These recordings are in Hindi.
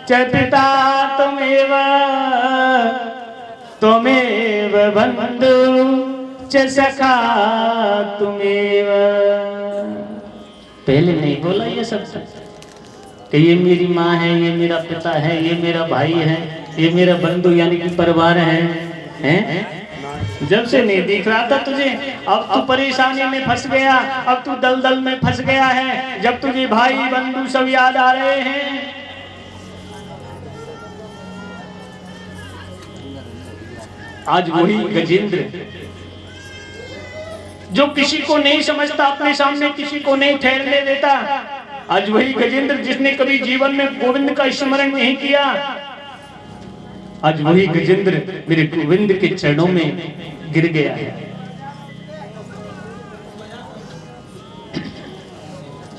च पिता त्वमेव त्वमेव बंधु च सखा त्वमेव। पहले नहीं बोला ये सब कि ये मेरी माँ है, ये मेरा पिता है, ये मेरा भाई है, ये मेरा बंधु यानी कि परिवार है, हैं? जब से नहीं दिख रहा था तुझे, अब तू परेशानी में फंस गया, अब तू दलदल में फंस गया है, जब तुझे भाई बंधु सब याद आ रहे हैं। आज वही गजेंद्र जो किसी को नहीं समझता, अपने सामने किसी को नहीं ठहरने देता, आज वही गजेंद्र जिसने कभी जीवन में गोविंद का स्मरण नहीं किया, आज वही गजेंद्र मेरे गोविंद के चरणों में गिर गया है।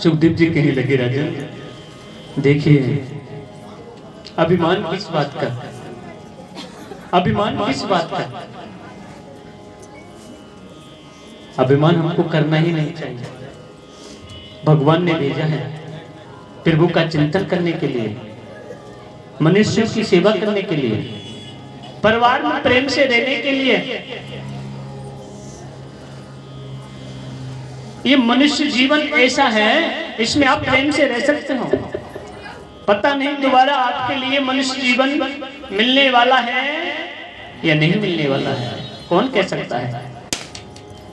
सुखदेव जी कहने लगे राजन, देखिए अभिमान किस बात का, अभिमान किस बात का, अभिमान हमको करना ही नहीं चाहिए। भगवान ने भेजा है प्रभु का चिंतन करने के लिए, मनुष्यों की सेवा करने के लिए, परिवार में प्रेम से रहने के लिए। ये मनुष्य जीवन ऐसा है, इसमें आप प्रेम से रह सकते हो। पता नहीं दोबारा आपके लिए मनुष्य जीवन मिलने वाला है या नहीं मिलने वाला है, कौन कह सकता है।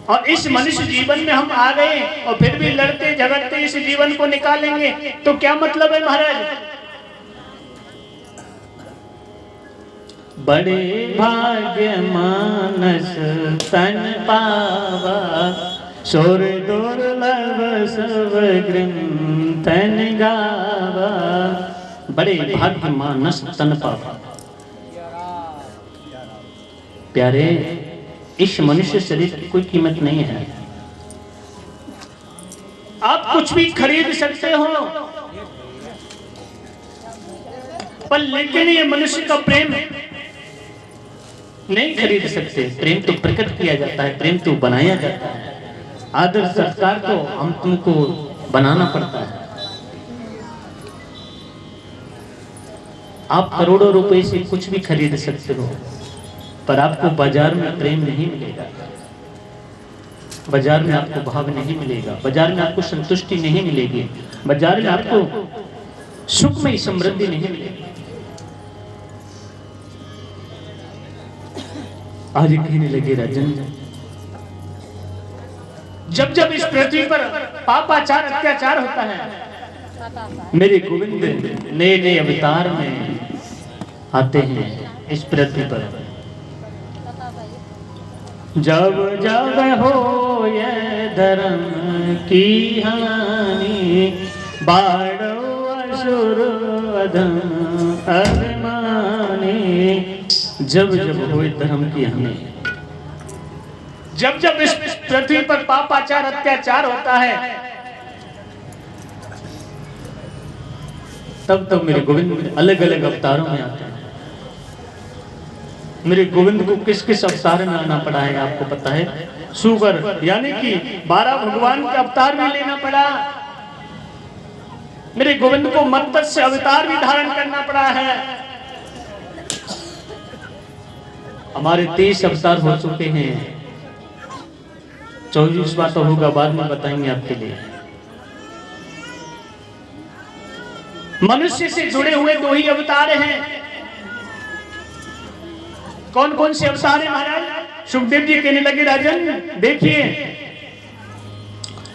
और इस मनुष्य जीवन में हम आ गए और फिर भी लड़ते झगड़ते इस जीवन को निकालेंगे तो क्या मतलब है महाराज। बड़े भाग्य मानस तन पावा, सोर दुर्लभ सब ग्रंथन गावा। बड़े भाग्य मानस तन पावा। प्यारे, इस मनुष्य शरीर की कोई कीमत नहीं है। आप कुछ भी खरीद सकते हो, पर लेकिन ये मनुष्य का प्रेम नहीं खरीद सकते। प्रेम तो प्रकट किया जाता है, प्रेम तो बनाया जाता है। आदर सत्कार तो हम तुमको बनाना पड़ता है। आप करोड़ों रुपए से कुछ भी खरीद सकते हो, पर आपको बाजार में प्रेम नहीं मिलेगा, बाजार में आपको भाव नहीं मिलेगा, बाजार में आपको संतुष्टि नहीं मिलेगी, बाजार में आपको सुखमय समृद्धि नहीं मिलेगी। आज कहने लगे राजन, जब जब इस पृथ्वी पर पापाचार अत्याचार होता है, मेरे गोविंद नए नए अवतार में आते हैं इस पृथ्वी पर। जब जब हो ये धर्म की हानि, बाढ़ो असुर अधम अभिमानी। जब जब हो धर्म की हानि, जब जब इस पृथ्वी पर पापाचार अत्याचार होता है, तब तब मेरे गोविंद अलग अलग अवतारों में आते हैं। मेरे गोविंद को किस किस अवतार में आना पड़ा है आपको पता है? सुगर यानी कि 12 भगवान का अवतार भी लेना पड़ा। मेरे गोविंद को मत्स्य अवतार भी धारण करना पड़ा है। हमारे 23 अवतार हो चुके हैं, 24वां तो होगा, बाद में बताएंगे आपके लिए। मनुष्य से जुड़े हुए 2 ही अवतार हैं। कौन कौन से अवतार है महाराज? सुखदेव जी कहने लगे राजन, देखिए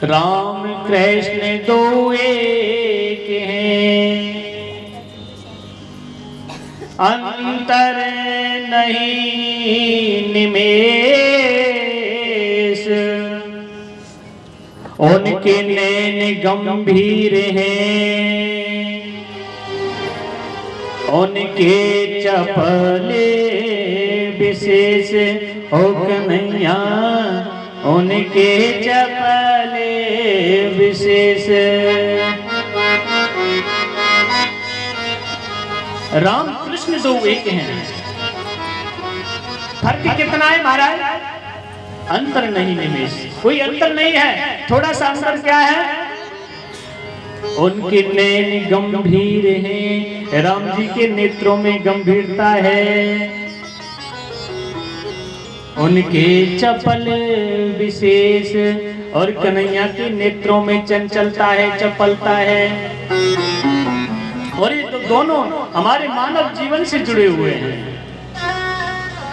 राम कृष्ण 2 एक हैं, अंतर नहीं निमेष। उनके नैन गंभीर हैं, उनके चपले विशेष हो कन्हैया, उनके चपले विशेष। राम कृष्ण 2 एक हैं। फर्क कितना है महाराज? अंतर नहीं निमेष, कोई अंतर नहीं है। थोड़ा सा अंतर क्या है? उनके नैन गंभीर हैं, राम जी के नेत्रों में गंभीरता है। उनके चपल विशेष और कन्हैया के नेत्रों में चंचलता है, चपलता है। और ये तो दोनों हमारे मानव जीवन से जुड़े हुए हैं।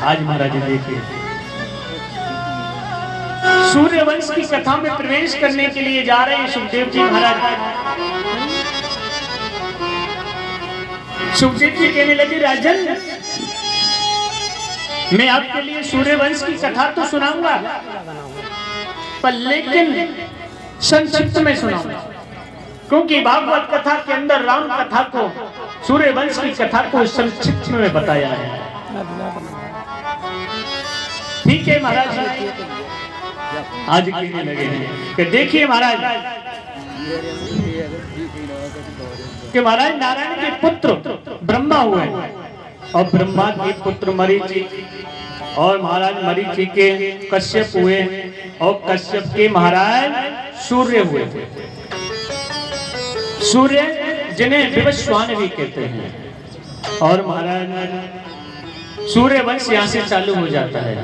आज महाराज देखिए, सूर्यवंश की कथा में प्रवेश करने के लिए जा रहे हैं सुखदेव जी महाराज। सुखदेव जी कहने लगे, राजन मैं आपके लिए सूर्यवंश की कथा तो सुनाऊंगा, पर लेकिन संक्षिप्त में सुनाऊंगा, क्योंकि भागवत कथा के अंदर राम कथा को, सूर्यवंश की कथा को संक्षिप्त में बताया है। ठीक है महाराज, आज कहने लगे हैं कि देखिए महाराज कि महाराज नारायण के पुत्र ब्रह्मा हुए और ब्रह्मा के पुत्र मरीचि, और महाराज मरीचि के कश्यप हुए और कश्यप के महाराज सूर्य हुए। सूर्य जिन्हें विवस्वान भी कहते हैं। और महाराज सूर्य वंश यहाँ से चालू हो जाता है।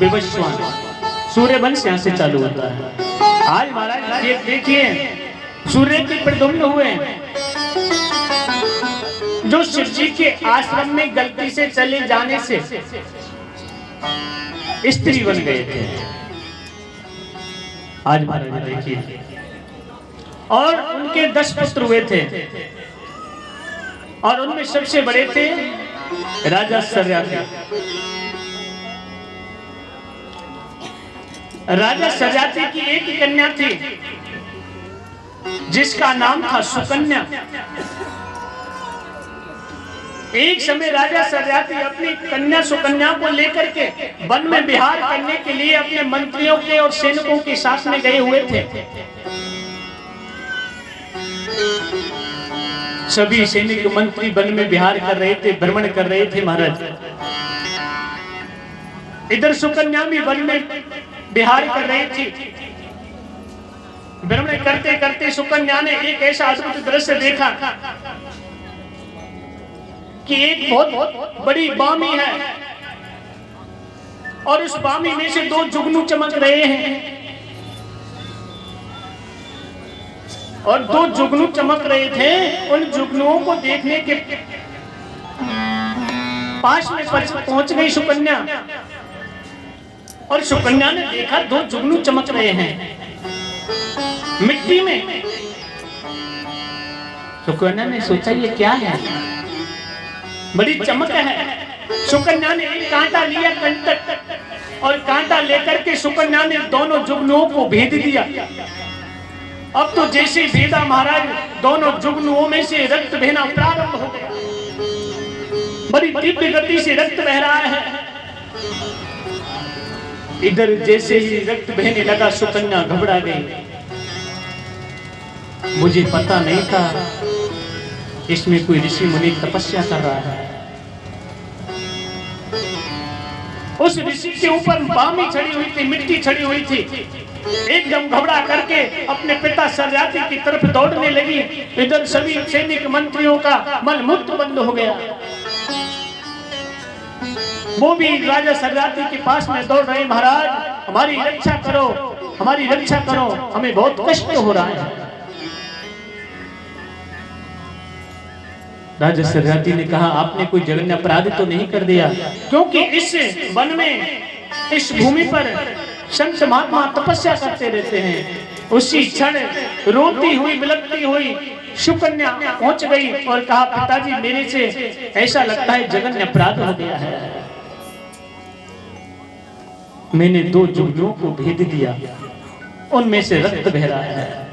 विवस्वान सूर्य वंश यहाँ से चालू होता है। आज महाराज ये देखिए, सूर्य के प्रद्युम्न हुए जो शिव जी के आश्रम में गलती से चले जाने से स्त्री बन गए थे। आज महाराज देखिए, और उनके 10 पुत्र हुए थे, और उनमें सबसे बड़े थे राजा सर्याती। राजा सर्याती की एक ही कन्या थी जिसका नाम था सुकन्या। एक समय राजा सर्याती अपनी कन्या सुकन्या को लेकर के वन में विहार करने के लिए अपने मंत्रियों के और सैनिकों के साथ में गए हुए थे। सभी सैनिक मंत्री वन में विहार कर रहे थे, भ्रमण कर रहे थे महाराज। इधर सुकन्या भी वन में विहार कर रही थी। भ्रमण करते करते सुकन्या ने एक ऐसा अद्भुत दृश्य देखा कि एक बहुत बड़ी बामी है, और उस बामी में से 2 जुगनू चमक रहे हैं, और 2 जुगनू चमक रहे थे। उन जुगनुओं को देखने के पास में पहुंच गई सुकन्या, और सुकन्या ने देखा 2 जुगनू चमक रहे हैं मिट्टी में। सुकन्या ने सोचा ये क्या है, बड़ी चमक है। सुकन्या ने एक कांटा लिया कंटक, और कांटा लेकर के सुकन्या ने दोनों जुगनुओं को भेद दिया। अब तो जैसे भेदा महाराज, दोनों जुगनुओं में से रक्त बहना प्रारंभ हो गया। बड़ी तीव्र गति से रक्त बह रहा है। इधर जैसे ही रक्त बहने लगा, सुकन्या घबरा गई। मुझे पता नहीं था इसमें कोई ऋषि मुनि तपस्या कर रहा है। उस ऋषि के ऊपर बामी छड़ी हुई थी, मिट्टी छड़ी हुई थी। एकदम घबरा करके अपने पिता सर्याती की तरफ दौड़ने लगी। इधर सभी सैनिक मंत्रियों का मन मुक्त बंद हो गया। वो भी राजा सर्याती के पास में दौड़ रहे, महाराज हमारी रक्षा करो, हमारी रक्षा करो, हमें बहुत कष्ट हो रहा है। राजा सर्याती ने कहा, आपने कोई जघन्य अपराध तो नहीं कर दिया? क्योंकि इस वन में, इस भूमि पर संत महात्मा तपस्या करते रहते हैं। उसी क्षण रोती हुई बिलखती हुई सुकन्या पहुंच गई और कहा, पिताजी मेरे से ऐसा लगता है जघन्य अपराध हो गया है। मैंने 2 जुगनुओं को भेद दिया, उनमें से रक्त बह रहा है।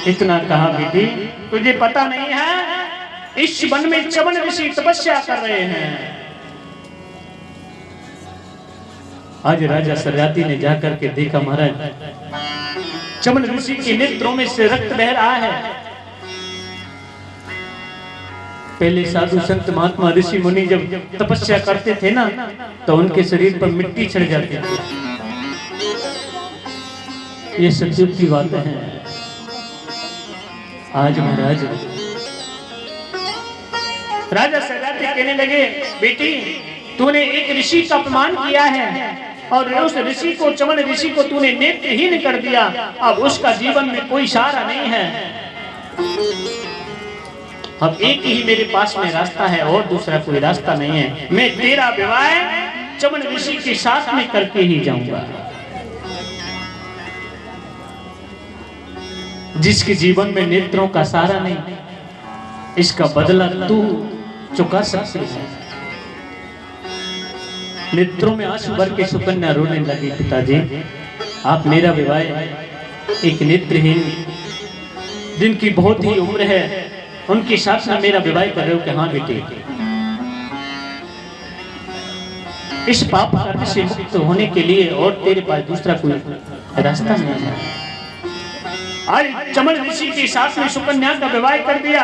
इतना कहा, बेटी तुझे पता नहीं है इस वन में चमन ऋषि तपस्या कर रहे हैं। आज राजा सर्याती ने जाकर के देखा, महाराज चमन ऋषि के नेत्रों में से रक्त बह रहा है। पहले साधु संत महात्मा ऋषि मुनि जब तपस्या करते थे ना, तो उनके शरीर पर मिट्टी चढ़ जाती थी। ये सत्युग की बातें हैं। आज महाराज राजा सजाती कहने लगे, बेटी तूने एक ऋषि का अपमान किया है और उस ऋषि को, चमन ऋषि को तूने नेत्रहीन कर दिया। अब उसका जीवन में कोई सहारा नहीं है। अब एक ही मेरे पास में रास्ता है और दूसरा कोई रास्ता नहीं है। मैं तेरा विवाह चमन ऋषि के साथ में करके ही जाऊंगा। जिसके जीवन में नेत्रों का सहारा नहीं, इसका बदला तू चुका सकती है। नेत्रों में आंसू भर के सुकन्या रोने लगी, पिताजी आप मेरा विवाह एक नेत्रहीन जिनकी बहुत ही उम्र है उनके साथ में मेरा विवाह कर रहे हो कि? हाँ बेटे, इस पाप कर्म से मुक्त होने के लिए और तेरे पास दूसरा कोई रास्ता नहीं है। आज चमन ऋषि के साथ में सुकन्या का विवाह कर दिया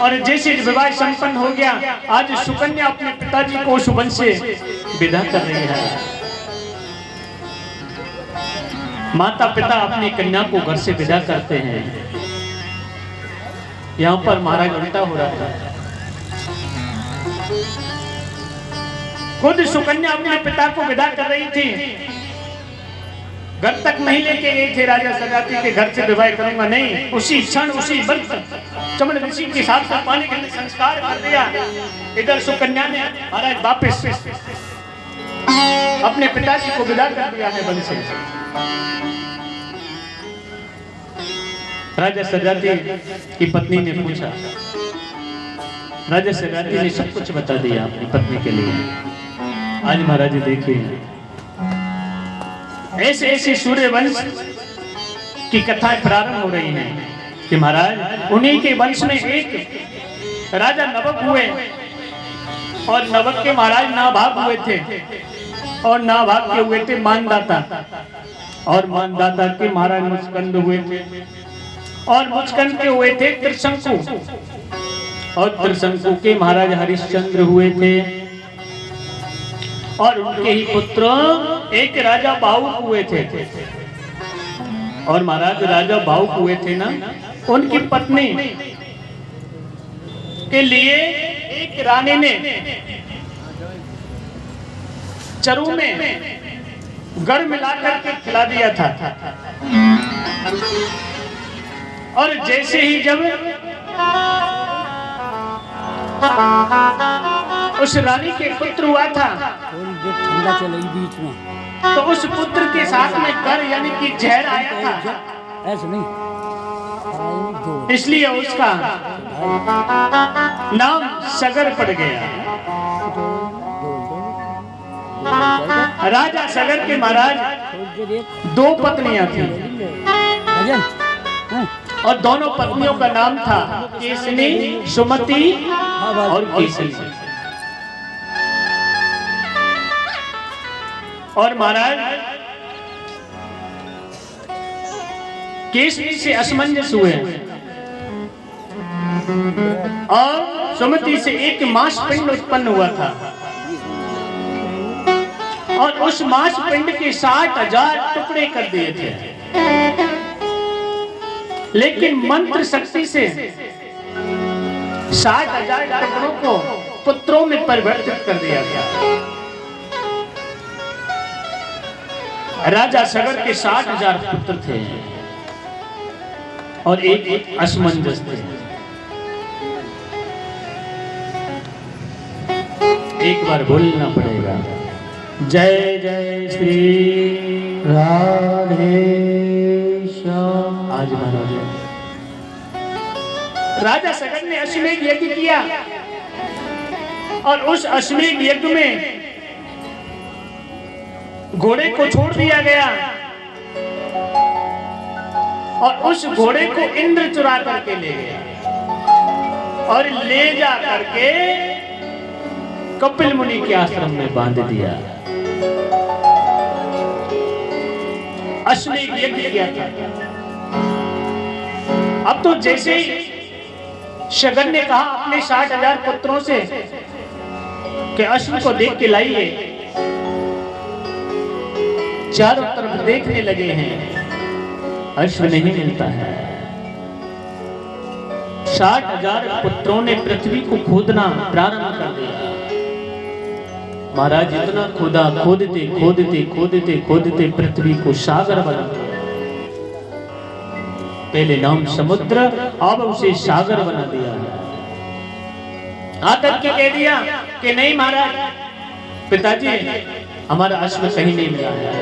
और जैसे विवाह संपन्न हो गया, आज सुकन्या अपने पिताजी को उस वन से विदा कर रही है। माता पिता अपनी कन्या को घर से विदा करते हैं। यहाँ पर महाराज उल्टा हो रहा था। खुद सुकन्या अपने पिता को विदा कर रही थी, घर तक नहीं लेके गए थे राजा सजाती के घर से विवाह करूंगा, नहीं, उसी क्षण उसी वक्त चमन ऋषि के साथ में पानी के संस्कार कर दिया। इधर सुकन्या ने महाराज वापस अपने पिताजी को विदा कर दिया है वन से। राजा सजाती की पत्नी ने पूछा, राजा सजाती ने सब कुछ बता दिया अपनी पत्नी के लिए। आज महाराज देखिए, ऐसे ऐसे सूर्यवंश की कथाएं प्रारंभ हो रही हैं कि महाराज उन्हीं के वंश में एक राजा नवक हुए और नवक के महाराज नाभाग हुए थे और नाभाग के हुए थे मानदाता और मानदाता के महाराज मुचकंद हुए थे और मुचकंद के हुए थे त्रिशंकु और त्रिशंकु के महाराज हरिश्चंद्र हुए थे और उनके ही पुत्र एक राजा बाहुक हुए थे। और महाराज राजा बाहुक हुए थे ना, उनकी पत्नी के लिए एक रानी ने चरू में गड़ मिलाकर के खिला दिया था। और जैसे ही जब उस रानी के पुत्र हुआ था, ठंडा चलेगी बीच में, तो उस पुत्र के साथ में गर यानी कि जहर आया था। ऐसे नहीं, इसलिए उसका नाम सगर पड़ गया। राजा सगर के महाराज दो पत्नियां थी और दोनों पत्नियों का नाम था केसनी, सुमति और केसनी। और महाराज केसनी से असमंजस हुए और सुमति से एक मांस पिंड उत्पन्न हुआ था और उस मांस पिंड के 60,000 टुकड़े कर दिए थे। लेकिन मंत्र शक्ति से 60,000 टुकड़ों को पुत्रों में परिवर्तित कर दिया गया। राजा सगर के 60,000 पुत्र थे और एक असमंजस थे। एक बार बोलना पड़ेगा, जय जय श्री राधे श्याम। आज महाराज राजा सगर ने अश्वमेध यज्ञ किया और उस अश्वमेध यज्ञ में घोड़े को छोड़ दिया गया और उस घोड़े को इंद्र चुरा करके ले गया और ले जा करके कपिल मुनि के आश्रम में बांध दिया। अश्वमेध यज्ञ किया था। अब तो जैसे ही शगन ने कहा अपने 60,000 पुत्रों से कि अश्व को देख के लाइए, चारों तरफ देखने लगे हैं, अश्व नहीं मिलता है। 60,000 पुत्रों ने पृथ्वी को खोदना प्रारंभ कर दिया। महाराज इतना खोदा, खोदते खोदते खोदते खोदते पृथ्वी को सागर बना दिया। पहले नाम समुद्र, अब उसे सागर बना दिया। आकर के कह दिया कि नहीं महाराज, पिताजी हमारा अश्व कहीं नहीं मिला है,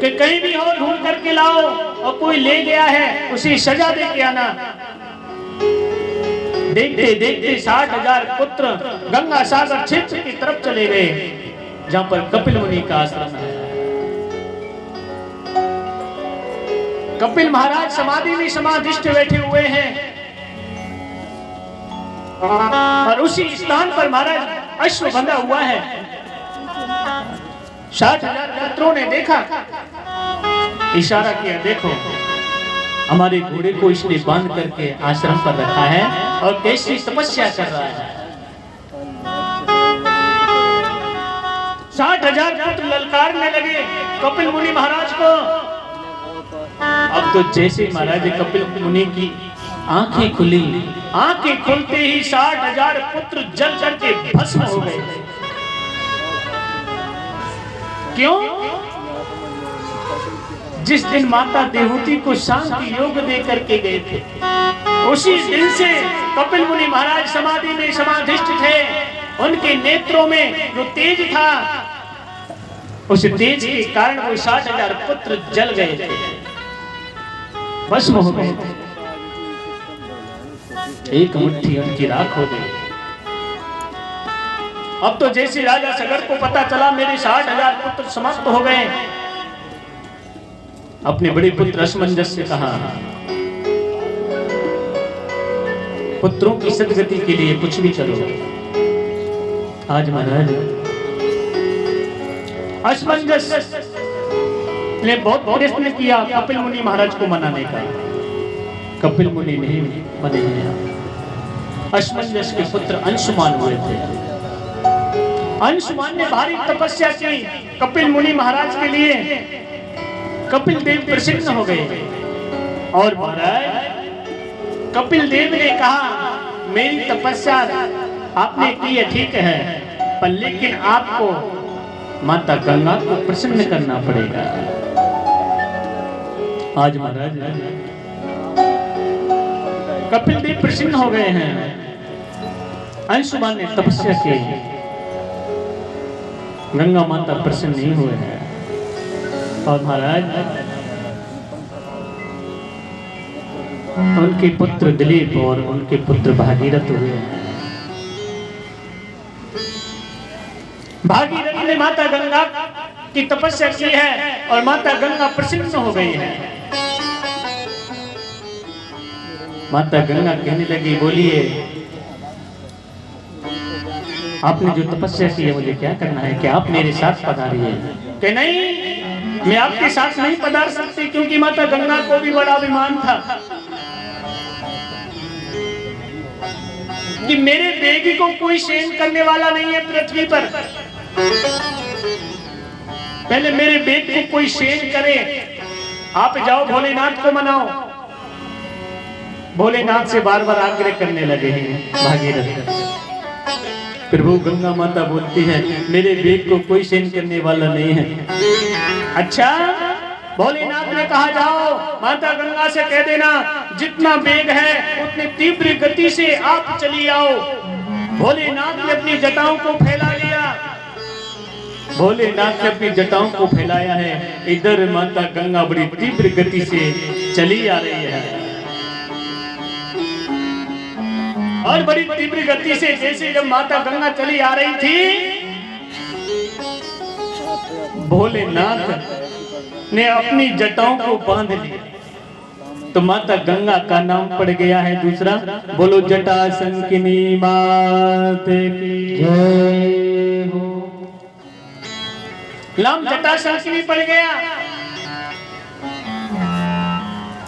कि कहीं भी और ढूंढ करके लाओ, और कोई ले गया है उसे सजा दे के आना। देखते देखते 60,000 पुत्र गंगा सागर क्षेत्र की तरफ चले गए, जहां पर कपिल मुनि का आश्रम है। कपिल महाराज समाधि में समाधिष्ठ बैठे हुए हैं, और उसी स्थान पर महाराज अश्व बंधा हुआ है। 60,000 पुत्रों ने देखा, इशारा किया, देखो हमारे घोड़े को इसने बांध करके आश्रम पर रखा है और कैसी तपस्या कर रहा है। 60,000 पुत्र ललकारने लगे कपिल मुनि महाराज को। अब तो जैसे महाराज कपिल मुनि की आंखें खुली, आंखें खुलते ही 60,000 पुत्र जल करके भस्म हो गए। क्यों? जिस दिन माता देवहूति को शांति योग दे करके गए थे, उसी दिन से कपिल मुनि महाराज समाधि में समाधिष्ठ थे। उनके नेत्रों में जो तेज था, उस तेज के कारण वो 60,000 पुत्र जल गए थे, भस्म हो गए थे। एक मुट्ठी उनकी राख हो गई। अब तो जैसे राजा सगर को पता चला मेरे 60,000 पुत्र समाप्त हो गए, अपने बड़े पुत्र असमंजस से कहा, पुत्रों की सदगति के लिए कुछ भी करो। आज महाराज असमंजस ने बहुत प्रयत्न किया कपिल मुनि महाराज को मनाने का, कपिल मुनि नहीं मने हैं। असमंजस के पुत्र अंशुमान हुए थे। अंशुमान ने भारी तपस्या की कपिल मुनि महाराज के लिए। कपिल देव प्रसन्न हो गए, और महाराज कपिल देव ने कहा, मेरी तपस्या आपने की है ठीक है, पर लेकिन आपको माता गंगा को प्रसन्न करना पड़ेगा। आज महाराज कपिल देव प्रसन्न हो गए हैं। अंशुमान ने तपस्या की, गंगा माता प्रसन्न नहीं हुए हैं, और महाराज उनके पुत्र दिलीप और उनके पुत्र भागीरथ हुए। भागीरथ ने माता गंगा की तपस्या की है, और माता गंगा प्रसन्न हो गई है। माता गंगा कहने लगी, बोलिए आपने जो तपस्या की है मुझे क्या करना है, कि आप मेरे साथ पधारिए। कि नहीं, मैं आपके साथ नहीं पधार सकती, क्योंकि माता गंगा को भी बड़ा अभिमान था कि मेरे बेगी को कोई शेन करने वाला नहीं है पृथ्वी पर। पहले मेरे बेग को कोई शेन करे। आप जाओ भोलेनाथ को मनाओ। भोलेनाथ से बार बार आग्रह करने लगे हैं भागीरथ। प्रभु गंगा माता बोलती है, मेरे बेग को कोई शेन करने वाला नहीं है। अच्छा, भोलेनाथ ने कहा जाओ माता गंगा से कह देना जितना बेग है उतनी तीव्र गति से आप चली आओ। भोलेनाथ ने अपनी जटाओं को फैला लिया। भोलेनाथ ने अपनी जटाओं को फैलाया है। इधर माता गंगा बड़ी तीव्र गति से चली आ रही है, और बड़ी तीव्र गति से जैसे जब माता गंगा चली आ रही थी, भोलेनाथ ने अपनी जटाओं को बांध लिया। तो माता गंगा का नाम पड़ गया है दूसरा। बोलो जटा संकिनी मात की जय हो। नाम जटा संकिनी पड़ गया।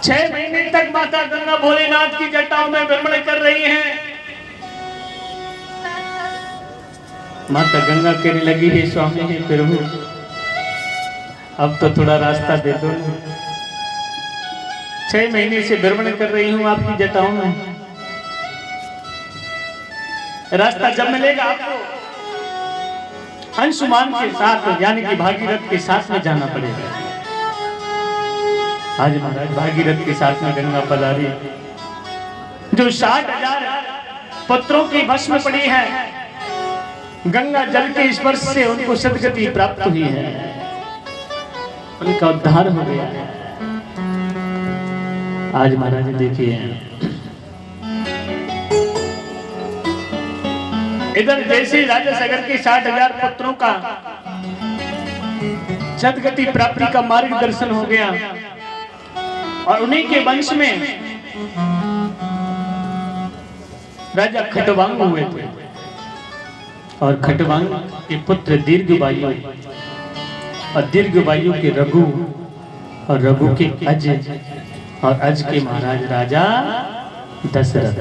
6 महीने तक माता गंगा भोलेनाथ की जटाओं में भ्रमण कर रही हैं। माता गंगा कहने लगी, हे स्वामी, हे प्रभु, अब तो थोड़ा रास्ता दे दो। 6 महीने से भ्रमण कर रही हूँ आपकी जटाओं में, रास्ता जब मिलेगा आपको अंशुमान के साथ यानी कि भागीरथ के साथ में जाना पड़ेगा। आज महाराज भागीरथ के साथ में गंगा पधारी, जो 60,000 पुत्रों की भस्म पड़ी है, गंगा जल के स्पर्श से उनको सद्गति प्राप्त हुई है, उनका उद्धार हो गया है। आज महाराज देखिए इधर जैसे राजा सगर के 60,000 पुत्रों का सद्गति प्राप्ति का मार्गदर्शन हो गया और उन्हीं के वंश में राजा खटवांग हुए थे और खटवांग के पुत्र दीर्घवायु और दीर्घवायु के रघु और रघु के अज और अज के महाराज राजा दशरथ।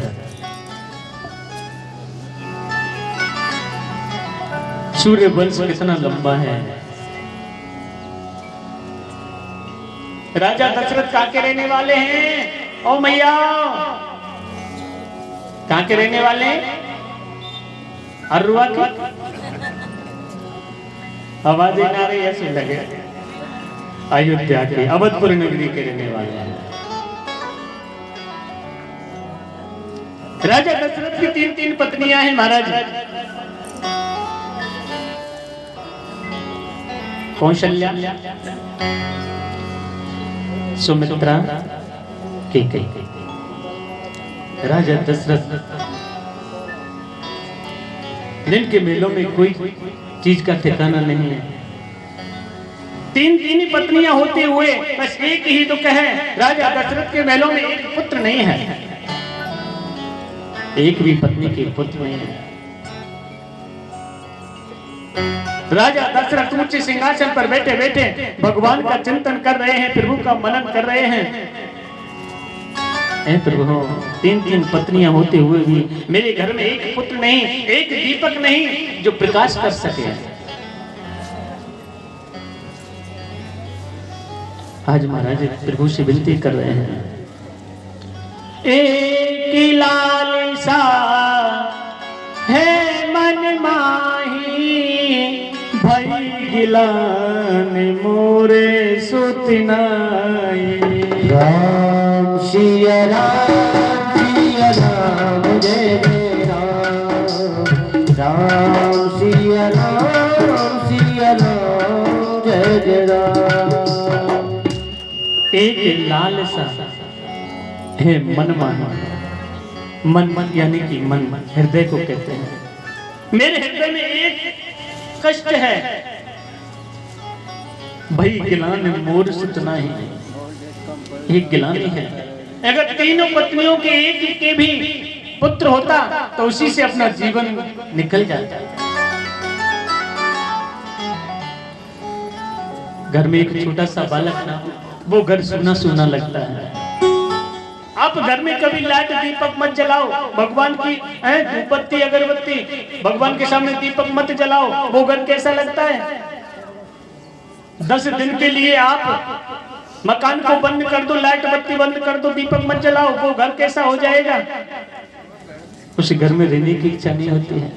सूर्य वंश कितना लंबा है। राजा दशरथ कहाँ के रहने वाले हैं? ओ मैया कहाँ के रहने वाले हैं? अरुआ के आवाज ना रही ऐसे लगे अयोध्या के अवधपुर नगरी के रहने वाले हैं। राजा दशरथ की 3 पत्नियां हैं महाराज। कौशल्या, सुमित्रा, कैकेयी। राजा दशरथ जिनके मेलों में कोई चीज का ठिकाना नहीं है, 3 ही पत्नियां होते हुए बस एक ही दुख है, राजा दशरथ के मेलों में एक पुत्र नहीं है, एक भी पत्नी के पुत्र नहीं है। राजा दशरथ ऊंचे सिंहासन पर बैठे बैठे भगवान का चिंतन कर रहे हैं, प्रभु का मनन कर रहे हैं। प्रभु 3 पत्नियां होते हुए भी मेरे घर में एक पुत्र नहीं, एक दीपक नहीं जो प्रकाश कर सके। आज महाराज प्रभु से विनती कर रहे हैं, एक लालसा है मन माही, भई गिलान मोरे सुतनाई। राम सिया राम जय जय राम, राम सिया राम जय जय राम। एक लालसा है मन माही, मन यानी कि मन हृदय को कहते हैं। मेरे हृदय में एक कष्ट है, भाई गिलान मोर सुतना ही, एक गिलानी है। अगर 3 पत्नियों के एक के भी पुत्र होता तो उसी से अपना जीवन निकल जाता। घर में एक छोटा सा बालक ना, वो घर सूना सूना लगता है। आप घर में कभी लाइट दीपक मत जलाओ, भगवान की धूपबत्ती अगरबत्ती भगवान के सामने दीपक मत जलाओ, वो घर कैसा लगता है? 10 दिन के लिए आप मकान को बंद कर दो, लाइट बत्ती बंद कर दो, दीपक मत जलाओ, वो घर कैसा हो जाएगा? उस घर में रहने की इच्छा नहीं होती है,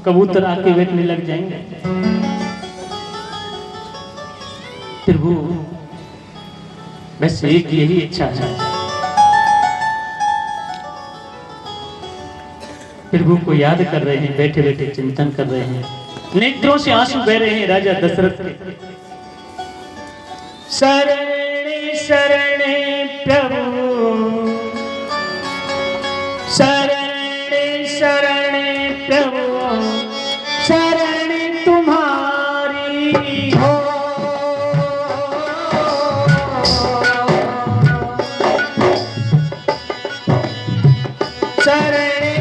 कबूतर आके बैठने लग जाएंगे। प्रभु बस एक यही इच्छा है, प्रभु को याद कर रहे हैं, बैठे बैठे चिंतन कर रहे हैं, नेत्रों से आंसू बह रहे हैं राजा दशरथ के। शरणे शरणे प्रभु, शरणे शरणे प्रभु, शरण तुम्हारी हो। शरणे